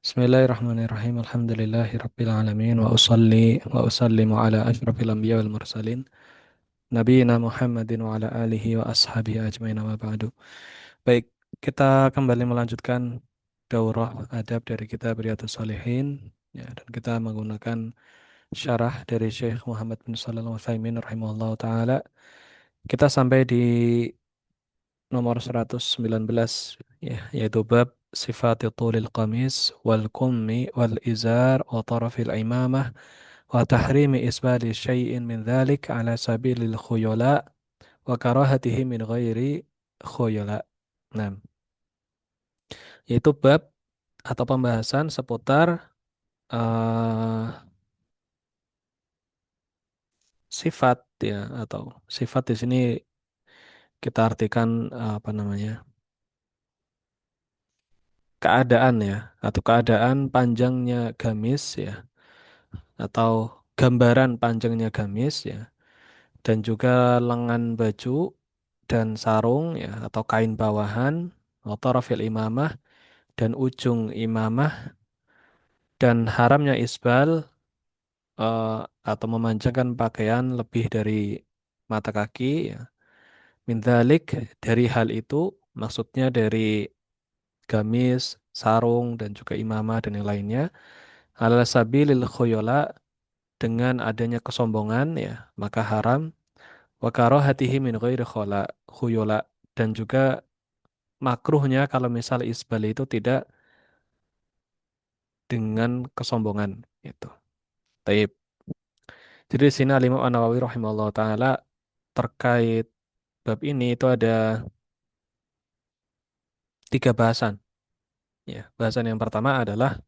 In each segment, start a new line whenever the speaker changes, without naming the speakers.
Bismillahirrahmanirrahim. Alhamdulillahi rabbil alamin wa usalli wa usallimu ala asyrafil anbiya wal mursalin nabiyina Muhammadin wa ala alihi wa ashabihi ajmain wa ba'du. Baik, kita kembali melanjutkan daurah adab dari kitab Riyadhus Shalihin ya, dan kita menggunakan syarah dari Syekh Muhammad bin Shalih Al Utsaimin rahimahullahu taala. Kita sampai di nomor 119 ya, yaitu bab sifat tulil qamis wal kummi wal izar wa tarafil imamah wa tahrimi isbali syai'in min dhalik ala sabilil khuyala wa karahatihi min ghairi khuyala. Nah, yaitu bab atau pembahasan seputar eh, sifat ya, atau sifat di sini kita artikan apa namanya? Keadaan ya, atau keadaan panjangnya gamis ya, atau gambaran panjangnya gamis ya, dan juga lengan baju dan sarung ya, atau kain bawahan atau rafil imamah dan ujung imamah, dan haramnya isbal eh, atau memanjangkan pakaian lebih dari mata kaki ya. Min dzalik, dari hal itu maksudnya dari gamis, sarung dan juga imamah dan yang lainnya, ala sabilil khuyala, dengan adanya kesombongan ya, maka haram. Wa karahatihi min ghairi khuyala, dan juga makruhnya kalau misal isbal itu tidak dengan kesombongan itu. Taib. Jadi di sini Al-Imam An-Nawawi rahimahullah taala terkait bab ini itu ada tiga bahasan. Ya, bahasan yang pertama adalah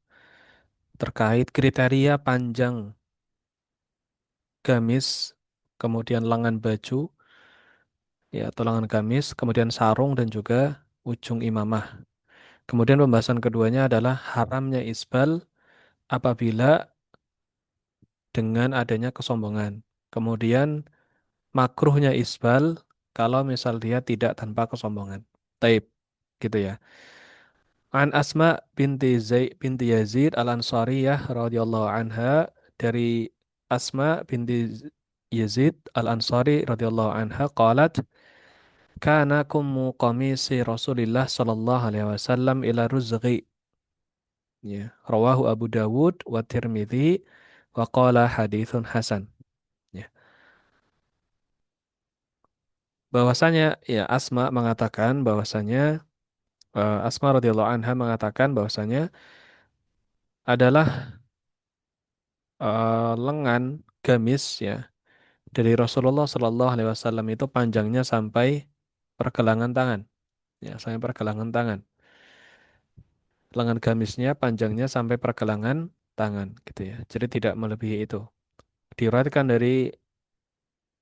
terkait kriteria panjang gamis, kemudian lengan baju, ya, atau lengan gamis, kemudian sarung dan juga ujung imamah. Kemudian pembahasan keduanya adalah haramnya isbal apabila dengan adanya kesombongan. Kemudian makruhnya isbal kalau misal dia tidak tanpa kesombongan. Taib, gitu ya. An Asma binti Yazid Al-Ansariyah radhiyallahu anha, dari Asma binti Yazid Al-Ansari radhiyallahu anha qalat kana kummu qamisi Rasulillah sallallahu alaihi wasallam ila ruzghi, ya, rawahu Abu Dawud wa Tirmidzi wa qala haditsun hasan, ya. Bahwasanya ya Asma mengatakan bahwasanya Asma radhiyallahu anha mengatakan bahwasanya adalah lengan gamis ya dari Rasulullah Shallallahu Alaihi Wasallam itu panjangnya sampai pergelangan tangan, ya, sampai pergelangan tangan. Lengan gamisnya panjangnya sampai pergelangan tangan, gitu ya. Jadi tidak melebihi itu. Diriwayatkan dari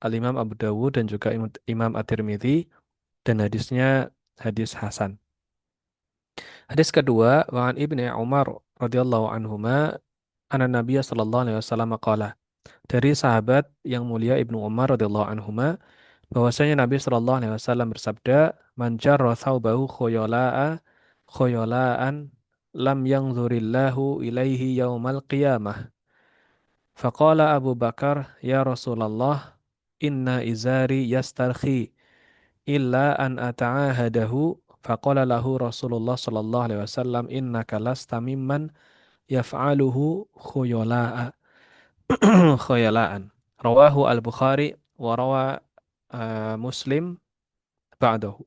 Al-Imam Abu Dawud dan juga Imam At-Tirmidzi, dan hadisnya hadis hasan. Hadis kedua, wa an Ibnu Umar radhiyallahu anhuma anna Nabiy sallallahu alaihi wasallam qala, dari sahabat yang mulia Ibnu Umar radhiyallahu anhuma, bahwasanya Nabi sallallahu alaihi wasallam bersabda, man jarra thawbahu khuyala'an lam yanzurillahu ilaihi yaumal qiyamah. Faqala Abu Bakar, ya Rasulullah, inna izari yastarkhi illa an ata'ahadahu. Faqala lahu Rasulullah sallallahu alaihi wasallam, innaka lasta mimman yaf'aluhu khuyala'an. Rawahu al-Bukhari wa rawa Muslim ba'dahu.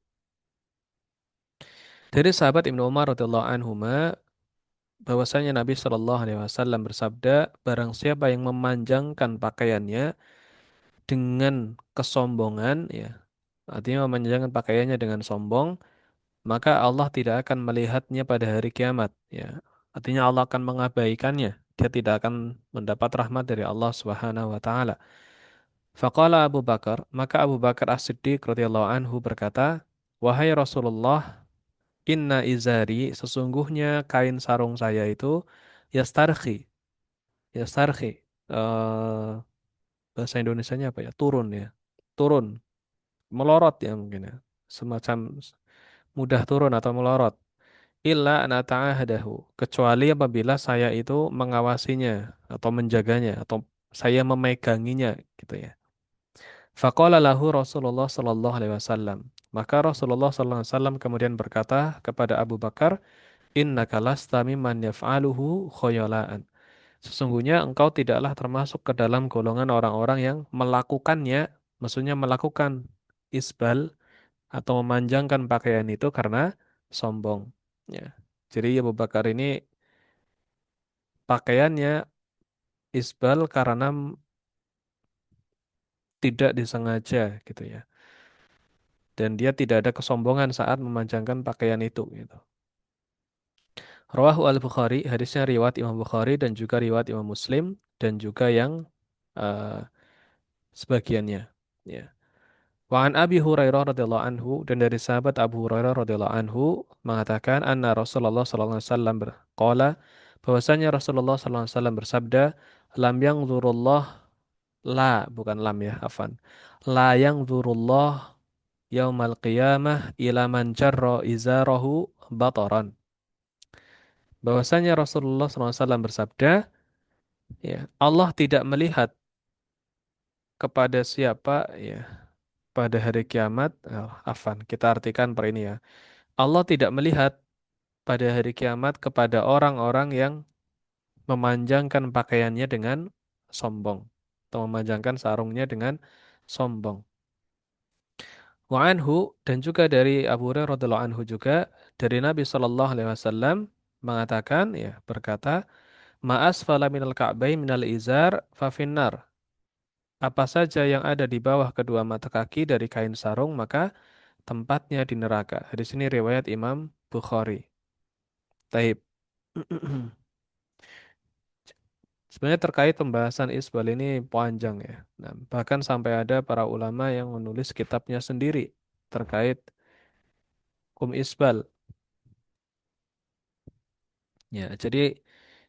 Dari sahabat Ibnu Umar radhiyallahu anhuma, bahwasanya Nabi Shallallahu alaihi wasallam bersabda, barang siapa yang memanjangkan pakaiannya dengan kesombongan ya, artinya memanjangkan pakaiannya dengan sombong, maka Allah tidak akan melihatnya pada hari kiamat ya. Artinya Allah akan mengabaikannya. Dia tidak akan mendapat rahmat dari Allah Subhanahu wa taala. Faqala Abu Bakar, maka Abu Bakar As-Siddiq radhiyallahu anhu berkata, wahai Rasulullah, inna izari, sesungguhnya kain sarung saya itu yastarkhi, yastarkhi. Eh bahasa Indonesianya apa ya? Turun ya. Turun, melorot ya mungkin ya. Semacam mudah turun atau melorot. illa an ata'ahadahu, kecuali apabila saya itu mengawasinya atau menjaganya atau saya memeganginya gitu ya. Faqala lahu Rasulullah sallallahu alaihi wasallam. Maka Rasulullah sallallahu alaihi wasallam kemudian berkata kepada Abu Bakar, innaka lasta mimman yaf'aluhu khoyalaan. Sesungguhnya engkau tidaklah termasuk ke dalam golongan orang-orang yang melakukannya, maksudnya melakukan isbal atau memanjangkan pakaian itu karena sombong. Ya. Jadi Abu Bakar ini pakaiannya isbal karena tidak disengaja gitu ya. Dan dia tidak ada kesombongan saat memanjangkan pakaian itu gitu. Rawahu al-Bukhari, hadisnya riwayat Imam Bukhari dan juga riwayat Imam Muslim dan juga yang eh, sebagiannya. Ya. Wa an Abi Hurairah radhiyallahu anhu dan dari sahabat Abu Hurairah radhiyallahu anhu mengatakan anna Rasulullah sallallahu alaihi wasallam berqala bahwasanya Rasulullah sallallahu alaihi wasallam bersabda lam yanzurullah la bukan lam ya afan la yanzurullah yaumal qiyamah ila man jarra izarahu bataran bahwasanya Rasulullah SAW bersabda ya Allah tidak melihat kepada siapa ya pada hari kiamat afan kita artikan per ini ya Allah tidak melihat pada hari kiamat kepada orang-orang yang memanjangkan pakaiannya dengan sombong atau memanjangkan sarungnya dengan sombong. Wa anhu dan juga dari Abu Hurairah radhiyallahu anhu juga dari Nabi Shallallahu alaihi wasallam mengatakan ya berkata ma asfala minal ka'bayn minal izar fa finnar. Apa saja yang ada di bawah kedua mata kaki dari kain sarung maka tempatnya di neraka. Di sini riwayat Imam Bukhari. Taib. Sebenarnya terkait pembahasan isbal ini panjang ya. Nah, bahkan sampai ada para ulama yang menulis kitabnya sendiri terkait isbal. Ya, jadi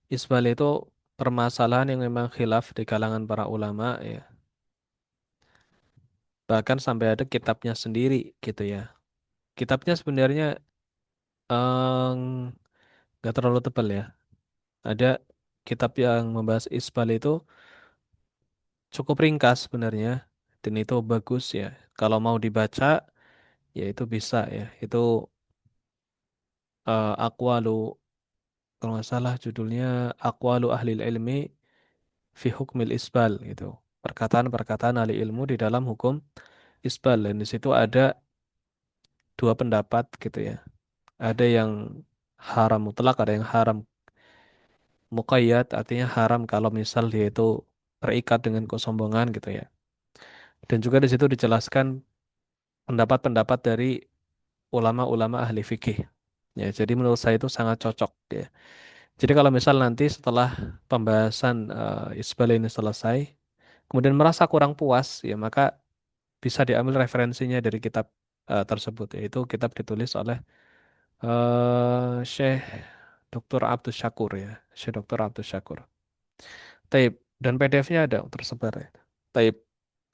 isbal itu permasalahan yang memang khilaf di kalangan para ulama ya. Bahkan sampai ada kitabnya sendiri gitu ya. Kitabnya sebenarnya nggak terlalu tebal ya. Ada kitab yang membahas isbal itu cukup ringkas sebenarnya dan itu bagus ya. Kalau mau dibaca ya itu bisa ya. Itu Aqwalu kalau nggak salah judulnya Aqwalu Ahlil Ilmi fi Hukmil Isbal gitu. Perkataan-perkataan ahli ilmu di dalam hukum isbal dan di situ ada dua pendapat gitu ya. Ada yang haram mutlak, ada yang haram muqayyad, artinya haram kalau misal dia itu terikat dengan kesombongan gitu ya. Dan juga di situ dijelaskan pendapat-pendapat dari ulama-ulama ahli fikih. Ya, jadi menurut saya itu sangat cocok ya. Jadi kalau misal nanti setelah pembahasan isbal ini selesai, kemudian merasa kurang puas, ya maka bisa diambil referensinya dari kitab tersebut, yaitu kitab ditulis oleh Syekh Dr. Abdus Syakur ya, Syekh Dr. Abdus Syakur. Taib dan PDF-nya ada tersebar ya. Taib.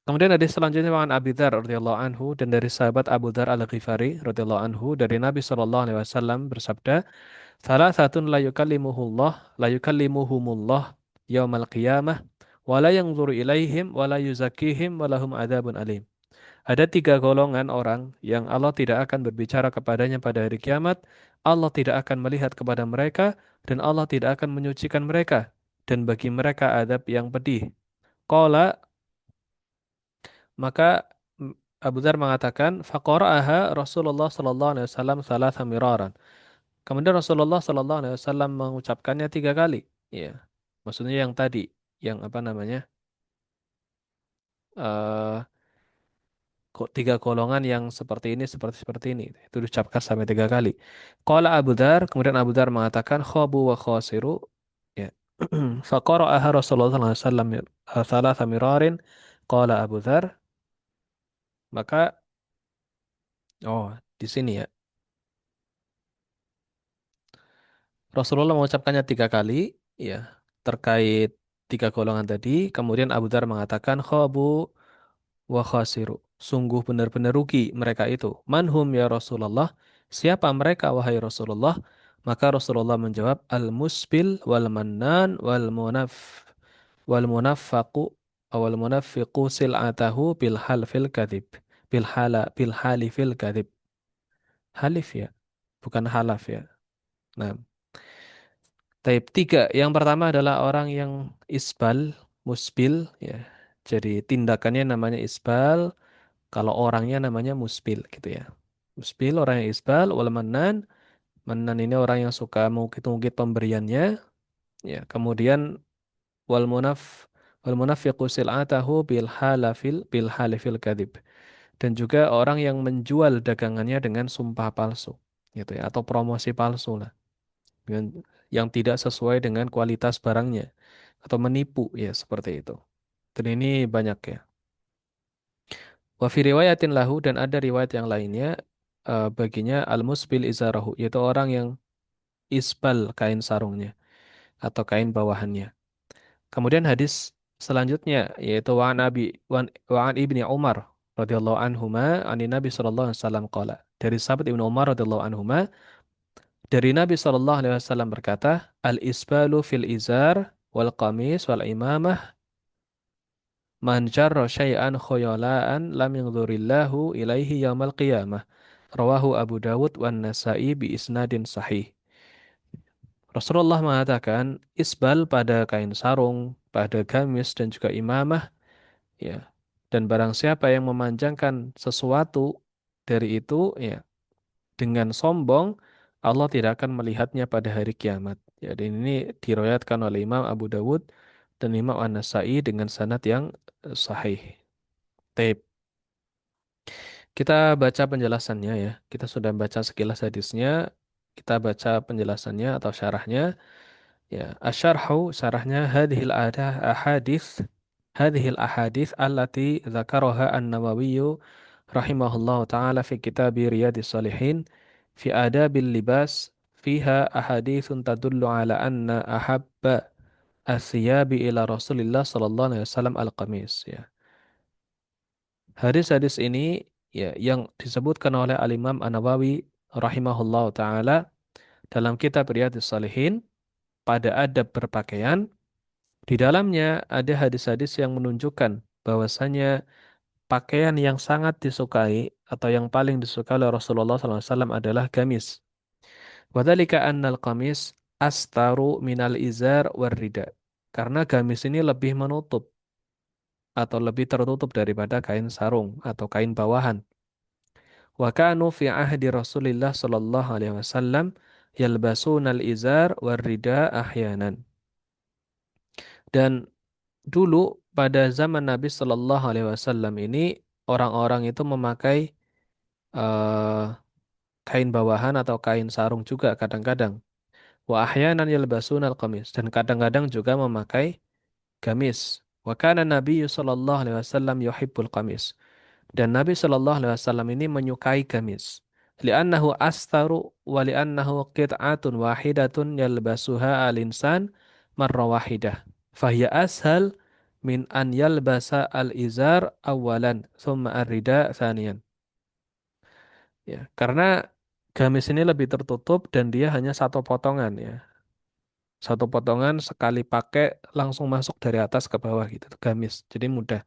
Kemudian ada selanjutnya dengan Abi Dzar radhiyallahu anhu dan dari sahabat Abu Dzar Al-Ghifari radhiyallahu anhu dari Nabi sallallahu alaihi wasallam bersabda, "Salah satun la yukallimuhumullah yaumal qiyamah wa la yanzuru ilaihim wa la yuzakkihim wa lahum adzabun alim." Ada tiga golongan orang yang Allah tidak akan berbicara kepadanya pada hari kiamat, Allah tidak akan melihat kepada mereka, dan Allah tidak akan menyucikan mereka, dan bagi mereka adab yang pedih. Qala, maka Abu Dzar mengatakan, faqara'aha Rasulullah sallallahu alaihi wasallam thalatha miraran. Kemudian Rasulullah sallallahu alaihi wasallam mengucapkannya tiga kali. Ya. Maksudnya yang tadi, yang apa namanya? eh kok tiga golongan yang seperti ini itu diucapkan sampai tiga kali. Qala Abu Dzar, kemudian Abu Dzar mengatakan khabu wa khasiru ya. Faqara'aha Rasulullah sallallahu alaihi wasallam thalatha mirarin qala Abu Dzar, maka oh di sini ya. Rasulullah mengucapkannya tiga kali ya terkait tiga golongan tadi. Kemudian Abu Dzar mengatakan khabu wa khasiru. Sungguh benar-benar rugi mereka itu. Manhum ya Rasulullah. Siapa mereka wahai Rasulullah? Maka Rasulullah menjawab, al-musbil wal mannan wal munaffaqu wal munafiqu sil'atahu bil halfil kadhib. Bil halifil kadhib. Halif ya, bukan halaf ya. Nah, type tiga. Yang pertama adalah orang yang isbal, musbil ya. Jadi tindakannya namanya isbal, kalau orangnya namanya musbil gitu ya. Musbil orang yang isbal, wal mannan. Mannan ini orang yang suka mengungkit-ungkit pemberiannya. Ya, kemudian wal munaf wal munafiqu sil'atahu bil halifil kadhib. Dan juga orang yang menjual dagangannya dengan sumpah palsu gitu ya, atau promosi palsu lah, dengan yang tidak sesuai dengan kualitas barangnya atau menipu ya seperti itu. Dan ini banyak ya. Wa fi riwayatin lahu, dan ada riwayat yang lainnya, baginya al-musbil izarahu, yaitu orang yang isbal kain sarungnya atau kain bawahannya. Kemudian hadis selanjutnya yaitu wa'an ibni Umar radhiyallahu anhuma ani Nabi sallallahu alaihi wasallam qala. Dari sahabat Ibnu Umar radhiyallahu anhuma, dari Nabi sallallahu alaihi wasallam berkata, al-isbalu fil izar wal qamis wal imamah man jarra syai'an khuyala'an lam yanzurillahu ilaihi yaumal qiyamah. Rawahu Abu Dawud wan Nasa'i bi isnadin sahih. Rasulullah mengatakan isbal pada kain sarung, pada gamis dan juga imamah ya. Dan barang siapa yang memanjangkan sesuatu dari itu ya dengan sombong, Allah tidak akan melihatnya pada hari kiamat. Ya, dan ini diriwayatkan oleh Imam Abu Dawud dan Imam An-Nasai dengan sanad yang sahih. Taib. Kita baca penjelasannya ya. Kita sudah baca sekilas hadisnya. Kita baca penjelasannya atau syarahnya. Ya, asyarhu syarahnya hadhil ahadits allati dzakaraha An-Nawawi rahimahullahu taala fi kitab Riyadhis Shalihin fi adabil libas fiha ahaditsun tadullu ala anna ahabba asyabi ila Rasulillah sallallahu alaihi wasallam al-qamis ya. Hadis-hadis ini ya yang disebutkan oleh Al-Imam An-Nawawi rahimahullahu taala dalam kitab Riyadhis Shalihin pada adab berpakaian. Di dalamnya ada hadis-hadis yang menunjukkan bahwasanya pakaian yang sangat disukai atau yang paling disukai oleh Rasulullah SAW adalah gamis. Wadhalika annal qamis astaru minal izar warrida. Karena gamis ini lebih menutup atau lebih tertutup daripada kain sarung atau kain bawahan. Wa kanu fi ahdi Rasulillah sallallahu alaihi wasallam yalbasunal izar warrida ahyanan. Dan dulu pada zaman Nabi Shallallahu Alaihi Wasallam ini orang-orang itu memakai eh, kain bawahan atau kain sarung juga kadang-kadang. Wa ahyanan yalbasunal qamis, dan kadang-kadang juga memakai gamis. Wa kana Nabi Shallallahu Alaihi Wasallam yuhibbul qamis, dan Nabi Shallallahu Alaihi Wasallam ini menyukai gamis. Li'annahu astaru wa li'annahu qit'atun wahidatun yalbasuha al-insan marra wahidah. Fahya ashal min an yalbasa al-izar awalan thumma ar-rida thaniyan. Ya, karena gamis ini lebih tertutup dan dia hanya satu potongan ya. Satu potongan sekali pakai langsung masuk dari atas ke bawah gitu, gamis. Jadi mudah.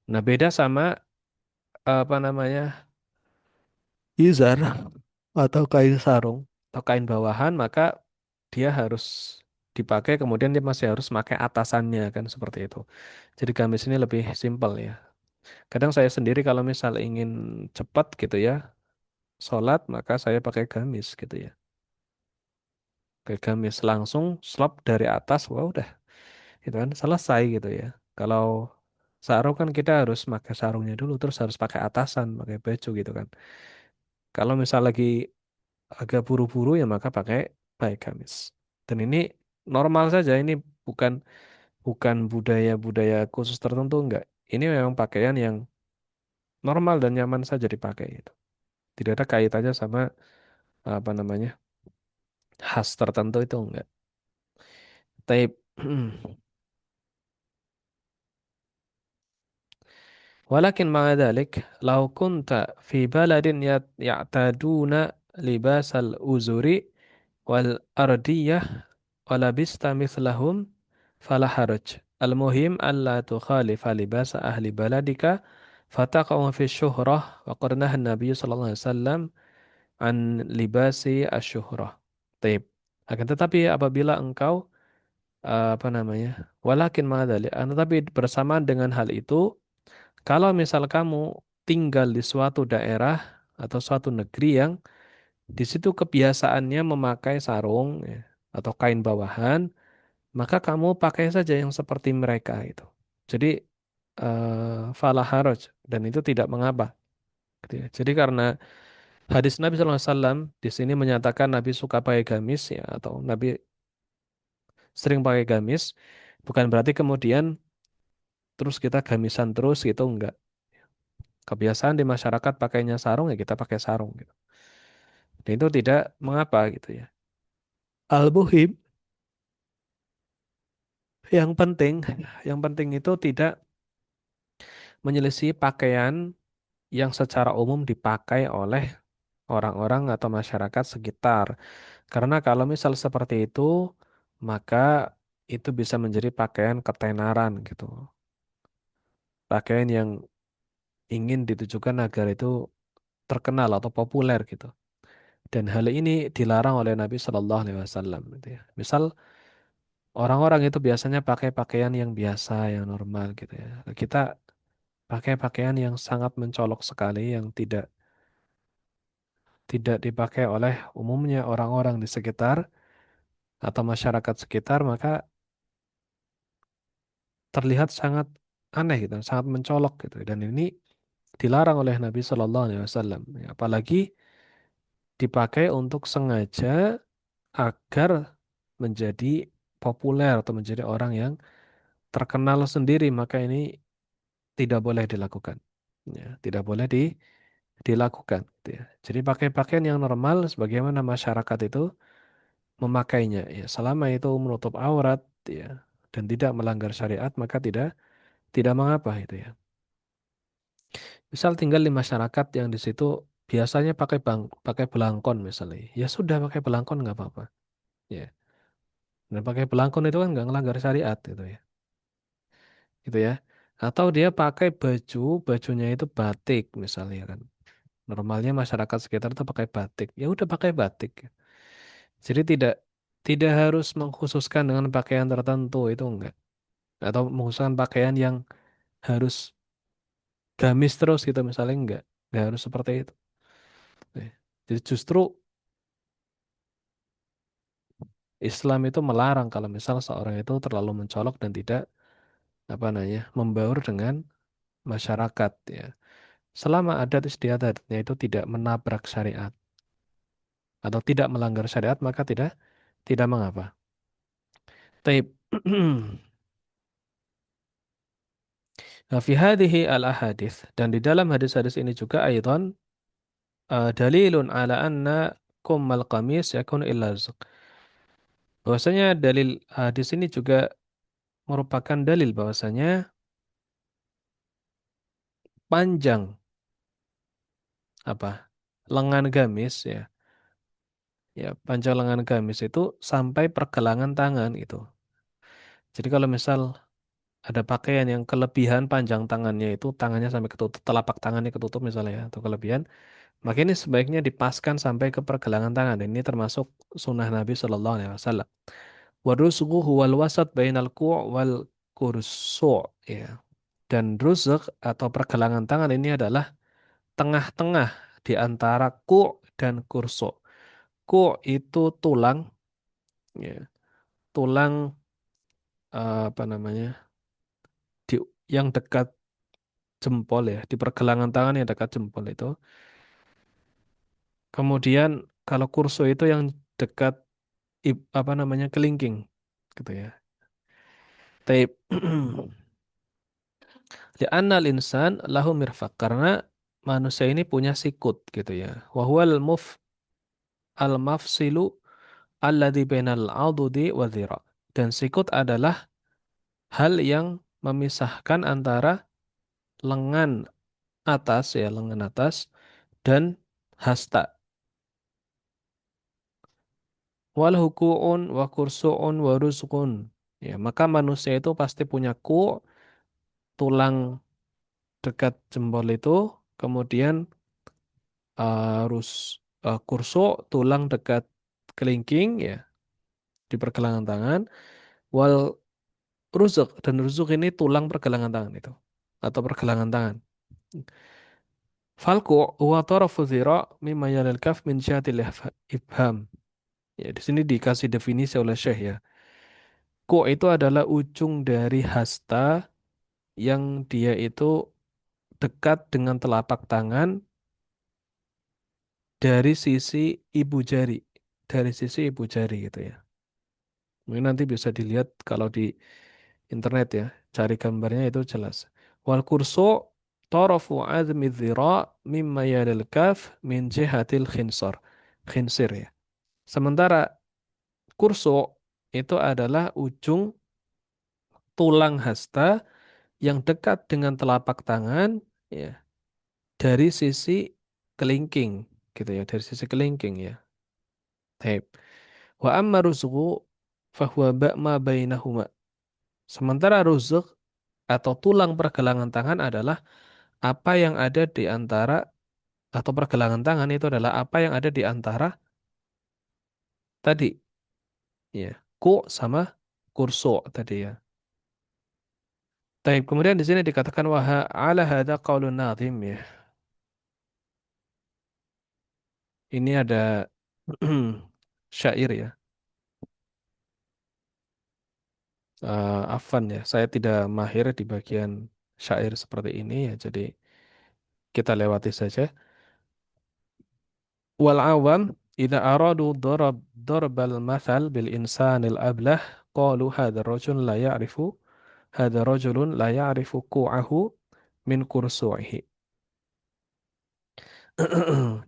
Nah, beda sama apa namanya? Izar atau kain sarung atau kain bawahan, maka dia harus dipakai kemudian dia masih harus pakai atasannya kan seperti itu. Jadi gamis ini lebih simpel ya. Kadang saya sendiri kalau misal ingin cepat gitu ya, sholat maka saya pakai gamis gitu ya. Pakai gamis langsung slop dari atas, wah udah gitu kan selesai gitu ya. Kalau sarung kan kita harus pakai sarungnya dulu terus harus pakai atasan, pakai baju gitu kan. Kalau misal lagi agak buru-buru ya maka pakai gamis. Dan ini normal saja, ini bukan bukan budaya-budaya khusus tertentu enggak. Ini memang pakaian yang normal dan nyaman saja dipakai itu. Tidak ada kaitannya sama apa namanya? Khas tertentu itu enggak. Tapi walakin ma'a dhalik law kunta fi baladin ya'taduna libasal uzuri wal ardiyah walabista mithlahum fala haraj. Al-muhim alla tukhalifa libasa ahli baladika fataqaw fi syuhrah wa qarnaha Nabi sallallahu alaihi wasallam an libasi asyuhrah. Taib. Akan tetapi apabila engkau apa namanya? Walakin ma'adzalik. Tetapi bersamaan dengan hal itu, kalau misal kamu tinggal di suatu daerah atau suatu negeri yang di situ kebiasaannya memakai sarung ya, atau kain bawahan, maka kamu pakai saja yang seperti mereka itu. Jadi fala haraj dan itu tidak mengapa. Gitu ya. Jadi karena hadis Nabi SAW di sini menyatakan Nabi suka pakai gamis ya atau Nabi sering pakai gamis, bukan berarti kemudian terus kita gamisan terus gitu enggak. Kebiasaan di masyarakat pakainya sarung ya kita pakai sarung gitu. Dan itu tidak mengapa gitu ya. Al-muhim yang penting yang penting itu tidak menyelisih pakaian yang secara umum dipakai oleh orang-orang atau masyarakat sekitar. Karena kalau misal seperti itu, maka itu bisa menjadi pakaian ketenaran gitu. Pakaian yang ingin ditujukan agar itu terkenal atau populer gitu. Dan hal ini dilarang oleh Nabi Shallallahu Alaihi Wasallam. Gitu ya. Misal orang-orang itu biasanya pakai pakaian yang biasa, yang normal gitu ya. Kita pakai pakaian yang sangat mencolok sekali, yang tidak tidak dipakai oleh umumnya orang-orang di sekitar atau masyarakat sekitar, maka terlihat sangat aneh gitu, sangat mencolok gitu. Dan ini dilarang oleh Nabi Shallallahu Alaihi Wasallam. Ya, apalagi dipakai untuk sengaja agar menjadi populer atau menjadi orang yang terkenal sendiri, maka ini tidak boleh dilakukan. Ya, tidak boleh dilakukan. Gitu ya. Jadi pakai pakaian yang normal sebagaimana masyarakat itu memakainya. Ya, selama itu menutup aurat, ya, dan tidak melanggar syariat, maka tidak mengapa itu ya. Misal tinggal di masyarakat yang di situ biasanya pakai belangkon misalnya. Ya sudah pakai belangkon nggak apa-apa. Ya. Dan pakai belangkon itu kan nggak ngelanggar syariat gitu ya. Gitu ya. Atau dia pakai bajunya itu batik misalnya kan. Normalnya masyarakat sekitar itu pakai batik. Ya udah pakai batik. Jadi tidak harus mengkhususkan dengan pakaian tertentu itu enggak. Atau mengkhususkan pakaian yang harus gamis terus gitu misalnya enggak. Enggak harus seperti itu. Ya. Jadi justru Islam itu melarang kalau misal seorang itu terlalu mencolok dan tidak apa namanya membaur dengan masyarakat ya. Selama adat istiadatnya itu tidak menabrak syariat atau tidak melanggar syariat maka tidak mengapa. Taib. Nah, fi hadhihi al-ahadits dan di dalam hadis-hadis ini juga aidan dalilun ala anna kummal qamis yakun illa rizq. Bahwasanya dalil hadis ini juga merupakan dalil bahwasanya panjang apa lengan gamis ya. Ya, panjang lengan gamis itu sampai pergelangan tangan itu. Jadi kalau misal ada pakaian yang kelebihan panjang tangannya itu tangannya sampai ketutup, telapak tangannya ketutup misalnya ya, atau kelebihan, maka ini sebaiknya dipaskan sampai ke pergelangan tangan. Dan ini termasuk sunnah Nabi Shallallahu Alaihi Wasallam. Warusquhu huwal wasat bainal ku' wal kursu' ya. Dan rusuk atau pergelangan tangan ini adalah tengah-tengah di antara ku' dan kursu'. Ku' itu tulang ya, tulang apa namanya? Di yang dekat jempol ya, di pergelangan tangan yang dekat jempol itu. Kemudian kalau kursu itu yang dekat apa namanya kelingking gitu ya. Taib. Li'anna al-insan lahu mirfaq karena manusia ini punya sikut gitu ya. Wa huwal al-mafsilu alladhi bainal adudi wa dhira. Dan sikut adalah hal yang memisahkan antara lengan atas ya, lengan atas dan hasta. Wal huku'un wa kursu'un wa rizqun. Ya, maka manusia itu pasti punya tulang dekat jempol itu, kemudian kursu, tulang dekat kelingking, ya, di pergelangan tangan. Wal ruzuk, dan ruzuk ini tulang pergelangan tangan itu, atau pergelangan tangan. Falku huwa tarafu dhira mimma yalil kaf min syatil ibham. Ya, di sini dikasih definisi oleh Syekh ya. Itu adalah ujung dari hasta yang dia itu dekat dengan telapak tangan dari sisi ibu jari. Dari sisi ibu jari gitu ya. Mungkin nanti bisa dilihat kalau di internet ya. Cari gambarnya itu jelas. Wal kursu tarafu azmi dhira mimma yalil kaf min jihatil khinsar. Khinsir ya. Sementara kursu itu adalah ujung tulang hasta yang dekat dengan telapak tangan ya dari sisi kelingking gitu ya, dari sisi kelingking ya. Taib. Wa amma ruzqu fahuwa ma bainahuma. Sementara ruzuk atau tulang pergelangan tangan adalah apa yang ada di antara, atau pergelangan tangan itu adalah apa yang ada di antara tadi ya, sama kurso tadi ya. Taib. Kemudian di sini dikatakan wah ala hada qaulun nazim ya. Ini ada syair ya. Afan ya. Saya tidak mahir di bagian syair seperti ini ya. Jadi kita lewati saja. Wal awam idza aradu darabal mathal bil insanil ablah qalu hadha rajulun la ya'rifu ku'ahu min kursu'ihi.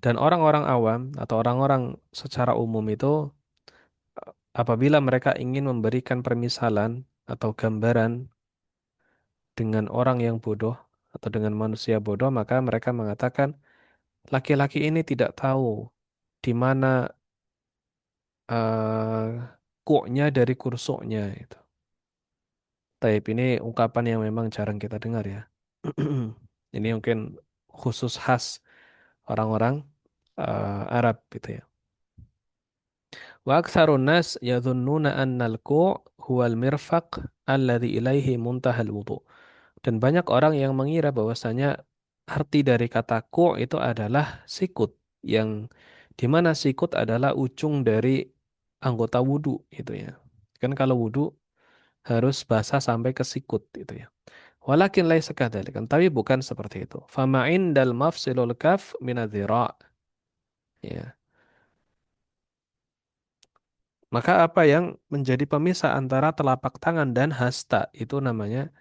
Dan orang-orang awam atau orang-orang secara umum itu apabila mereka ingin memberikan permisalan atau gambaran dengan orang yang bodoh atau dengan manusia bodoh, maka mereka mengatakan laki-laki ini tidak tahu di mana koknya dari kursuknya itu. Taib ini ungkapan yang memang jarang kita dengar ya. Ini mungkin khusus khas orang-orang Arab gitu ya. Wa aktsarun nas yadhunnuna annal huwal mirfaq alladhi ilaihi muntahal wudu. Dan banyak orang yang mengira bahwasanya arti dari kata itu adalah sikut, yang dimana sikut adalah ujung dari anggota wudhu gitu ya. Kan kalau wudhu harus basah sampai ke sikut gitu ya. Walakin laisa kadzalik, tapi bukan seperti itu. Fama indal mafsilul kaf minadh-dhira'. Ya. Maka apa yang menjadi pemisah antara telapak tangan dan hasta itu namanya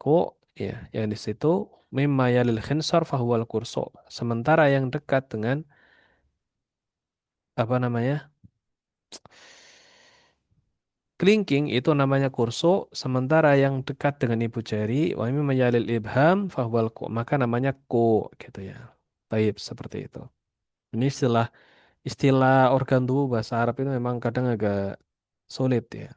ku ya, yang di situ mimma yalil khinsar fahuwal kurso. Sementara yang dekat dengan apa namanya? Kelingking itu namanya kurso, sementara yang dekat dengan ibu jari wa mimma yalil ibham fahuwal maka namanya gitu ya. Taib seperti itu. Ini istilah istilah organ tubuh bahasa Arab itu memang kadang agak sulit ya.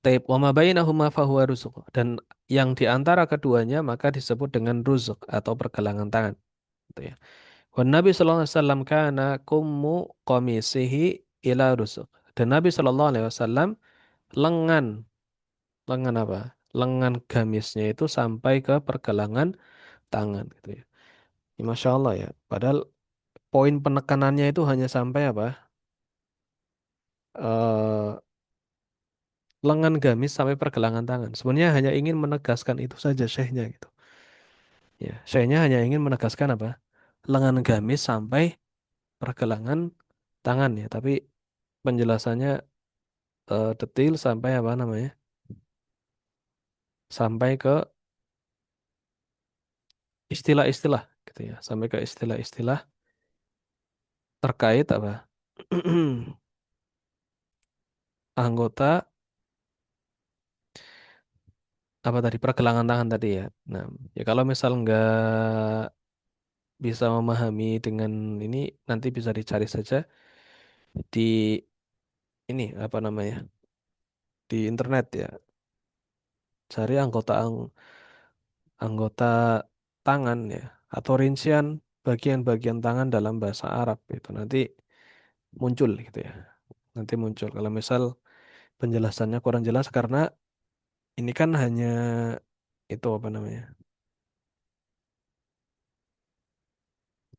Taib wa ma bainahuma fahuwa ruzuq. Dan yang di antara keduanya maka disebut dengan ruzuk atau pergelangan tangan. Gitu ya. Wan Nabi sallallahu alaihi wasallam kana kummu qamisihi ila rusuk. Dan Nabi sallallahu alaihi wasallam lengan lengan apa? Lengan gamisnya itu sampai ke pergelangan tangan gitu ya. Ya, Masya Allah ya. Padahal poin penekanannya itu hanya sampai apa? eh Lengan gamis sampai pergelangan tangan. Sebenarnya hanya ingin menegaskan itu saja syekhnya gitu. Ya, syekhnya hanya ingin menegaskan apa? Lengan gamis sampai pergelangan tangan ya. Tapi penjelasannya detail sampai apa namanya? Sampai ke istilah-istilah gitu ya. Sampai ke istilah-istilah terkait apa? Anggota apa tadi, pergelangan tangan tadi ya. Nah, ya kalau misal nggak bisa memahami dengan ini, nanti bisa dicari saja di ini apa namanya? Di internet ya. Cari anggota tangan ya atau rincian bagian-bagian tangan dalam bahasa Arab itu nanti muncul gitu ya. Nanti muncul kalau misal penjelasannya kurang jelas karena ini kan hanya itu apa namanya?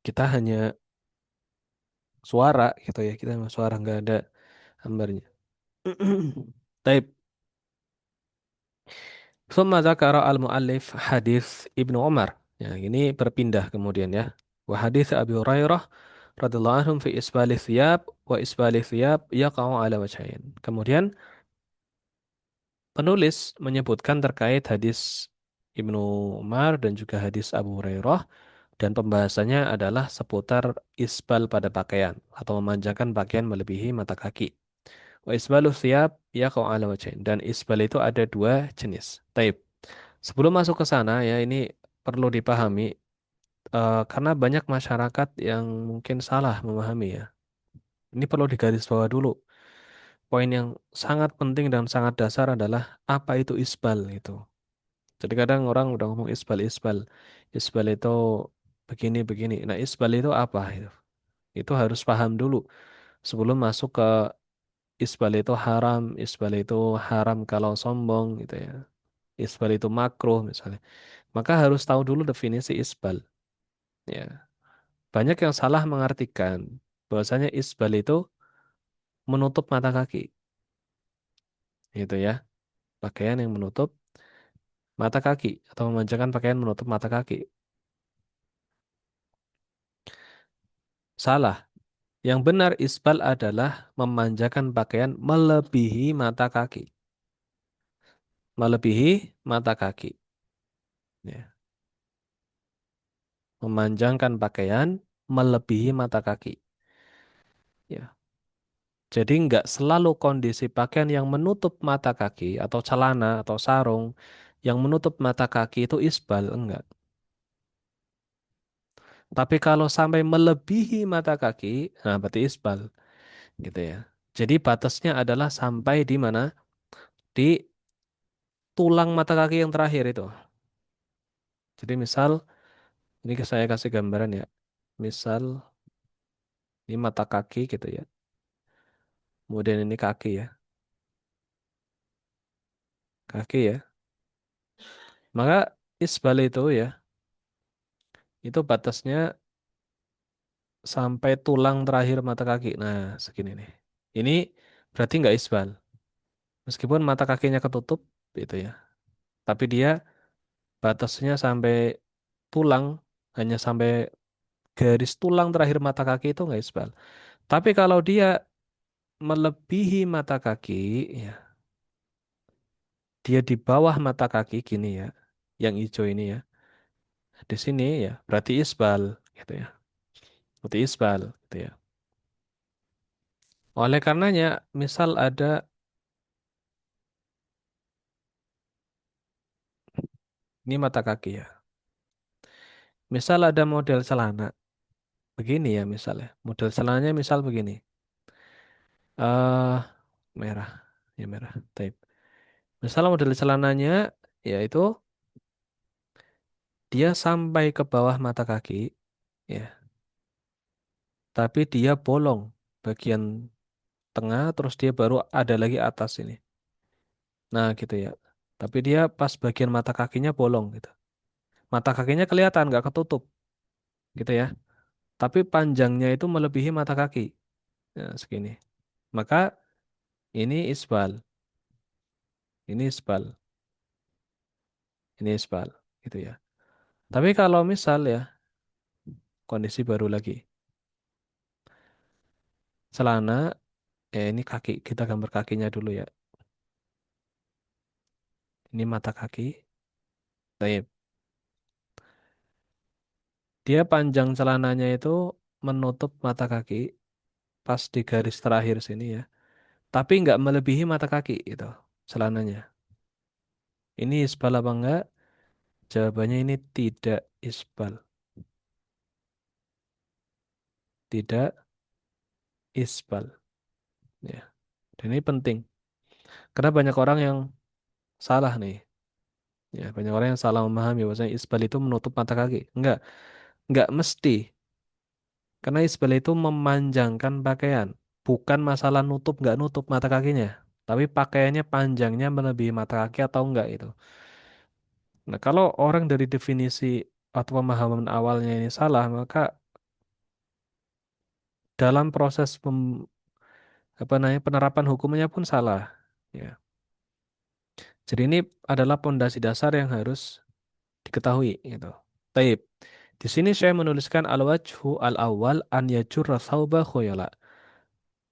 Kita hanya suara gitu ya. Kita hanya suara nggak ada gambarnya. Taib. Summa dzakara al-muallif hadis Ibnu Umar. Ya, ini berpindah kemudian ya. Wa hadis Abi Hurairah radhiyallahu anhum fi isbali thiyab wa isbali thiyab yaqa'u ala wajhain. Kemudian penulis menyebutkan terkait hadis Ibnu Umar dan juga hadis Abu Hurairah dan pembahasannya adalah seputar isbal pada pakaian atau memanjangkan pakaian melebihi mata kaki. Wa isbalu thiyab yaqa'u ala wajhain dan isbal itu ada dua jenis. Taib. Sebelum masuk ke sana ya ini perlu dipahami karena banyak masyarakat yang mungkin salah memahami ya. Ini perlu digarisbawahi dulu. Poin yang sangat penting dan sangat dasar adalah apa itu isbal itu. Jadi kadang orang udah ngomong isbal isbal. Isbal itu begini begini. Nah, isbal itu apa itu? Itu harus paham dulu sebelum masuk ke isbal itu haram, isbal itu haram kalau sombong gitu ya. Isbal itu makruh misalnya. Maka harus tahu dulu definisi isbal. Ya, banyak yang salah mengartikan bahwasanya isbal itu menutup mata kaki, gitu ya. Pakaian yang menutup mata kaki atau memanjangkan pakaian menutup mata kaki. Salah. Yang benar isbal adalah memanjangkan pakaian melebihi mata kaki, melebihi mata kaki. Ya. Memanjangkan pakaian melebihi mata kaki. Ya. Jadi nggak selalu kondisi pakaian yang menutup mata kaki atau celana atau sarung yang menutup mata kaki itu isbal, enggak. Tapi kalau sampai melebihi mata kaki, nah berarti isbal, gitu ya. Jadi batasnya adalah sampai di mana? Di tulang mata kaki yang terakhir itu. Jadi misal, ini saya kasih gambaran ya. Misal, ini mata kaki gitu ya. Kemudian ini kaki ya. Kaki ya. Maka isbal itu ya, itu batasnya sampai tulang terakhir mata kaki. Nah, segini nih. Ini berarti nggak isbal. Meskipun mata kakinya ketutup, gitu ya. Tapi dia batasnya sampai tulang, hanya sampai garis tulang terakhir mata kaki itu nggak isbal. Tapi kalau dia melebihi mata kaki, ya, dia di bawah mata kaki gini ya, yang hijau ini ya, di sini ya, berarti isbal, gitu ya. Berarti isbal, gitu ya. Oleh karenanya, misal ada ini mata kaki ya. Misal ada model celana begini ya misalnya. Model celananya misal begini. Merah, ya merah. Type. Misal model celananya yaitu dia sampai ke bawah mata kaki, ya. Tapi dia bolong bagian tengah, terus dia baru ada lagi atas ini. Nah, gitu ya. Tapi dia pas bagian mata kakinya bolong gitu. Mata kakinya kelihatan nggak ketutup, gitu ya. Tapi panjangnya itu melebihi mata kaki. Nah, segini. Maka ini isbal, ini isbal, ini isbal, gitu ya. Tapi kalau misal ya kondisi baru lagi, celana, ini kaki, kita gambar kakinya dulu ya. Ini mata kaki. Baik. Dia panjang celananya itu menutup mata kaki pas di garis terakhir sini ya. Tapi nggak melebihi mata kaki itu celananya. Ini isbal apa enggak? Jawabannya ini tidak isbal. Tidak isbal. Ya. Dan ini penting karena banyak orang yang salah nih. Ya, banyak orang yang salah memahami bahwasanya isbal itu menutup mata kaki. Enggak mesti. Karena isbal itu memanjangkan pakaian, bukan masalah nutup nggak nutup mata kakinya, tapi pakaiannya panjangnya melebihi mata kaki atau enggak itu. Nah, kalau orang dari definisi atau pemahaman awalnya ini salah, maka dalam proses apa namanya penerapan hukumnya pun salah. Ya. Jadi ini adalah pondasi dasar yang harus diketahui gitu. Taib. Di sini saya menuliskan al-wajhu al-awwal an yajurra thawba khuyala.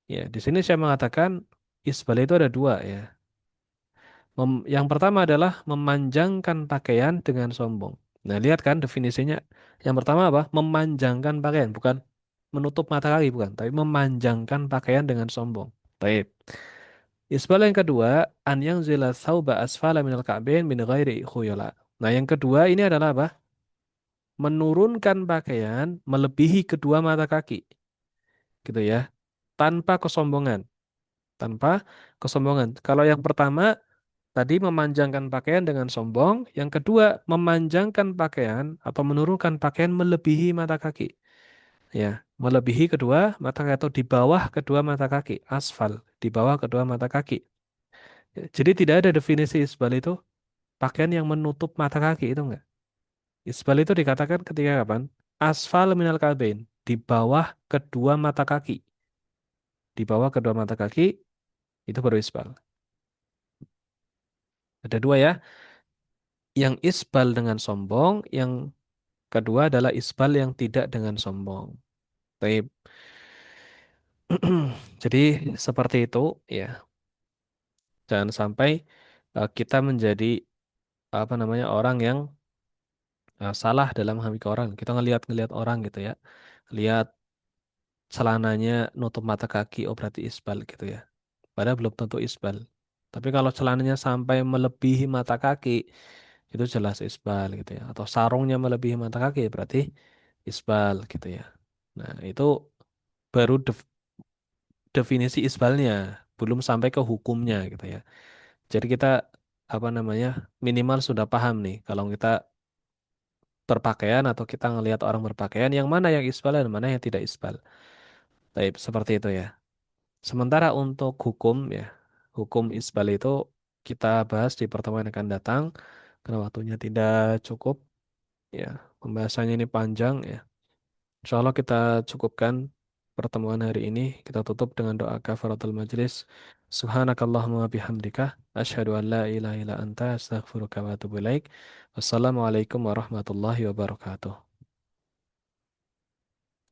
Ya, di sini saya mengatakan isbal itu ada dua ya. Yang pertama adalah memanjangkan pakaian dengan sombong. Nah, lihat kan definisinya. Yang pertama apa? Memanjangkan pakaian, bukan menutup mata kaki, bukan, tapi memanjangkan pakaian dengan sombong. Taib. Isbal yang kedua, an yang zila thawba asfala minal ka'bain min ghairi khuyala. Nah, yang kedua ini adalah apa? Menurunkan pakaian melebihi kedua mata kaki, gitu ya, tanpa kesombongan, tanpa kesombongan. Kalau yang pertama tadi memanjangkan pakaian dengan sombong, yang kedua memanjangkan pakaian atau menurunkan pakaian melebihi mata kaki, ya, melebihi kedua mata kaki atau di bawah kedua mata kaki, asfal, di bawah kedua mata kaki. Ya, jadi tidak ada definisi isbal itu pakaian yang menutup mata kaki itu enggak. Isbal itu dikatakan ketika kapan? Asfal minal kalbain, di bawah kedua mata kaki. Di bawah kedua mata kaki itu baru isbal. Ada dua ya, yang isbal dengan sombong, yang kedua adalah isbal yang tidak dengan sombong. Taib. Jadi seperti itu ya. Jangan sampai kita menjadi apa namanya orang yang salah dalam memahami ke orang. Kita ngelihat-ngelihat orang gitu ya. Lihat celananya nutup mata kaki, oh berarti isbal gitu ya. Padahal belum tentu isbal. Tapi kalau celananya sampai melebihi mata kaki, itu jelas isbal gitu ya. Atau sarungnya melebihi mata kaki, berarti isbal gitu ya. Nah, itu baru definisi isbalnya, belum sampai ke hukumnya gitu ya. Jadi kita apa namanya minimal sudah paham nih kalau kita berpakaian atau kita ngelihat orang berpakaian yang mana yang isbal dan mana yang tidak isbal. Baik, seperti itu ya. Sementara untuk hukum ya, hukum isbal itu kita bahas di pertemuan yang akan datang karena waktunya tidak cukup ya. Pembahasannya ini panjang ya. Insya Allah kita cukupkan pertemuan hari ini. Kita tutup dengan doa kafaratul majlis. Subhanakallahumma wa bihamdika. Asyhadu an la ilaha illa anta astaghfiruka wa atubu ilaik. Wassalamualaikum warahmatullahi wabarakatuh.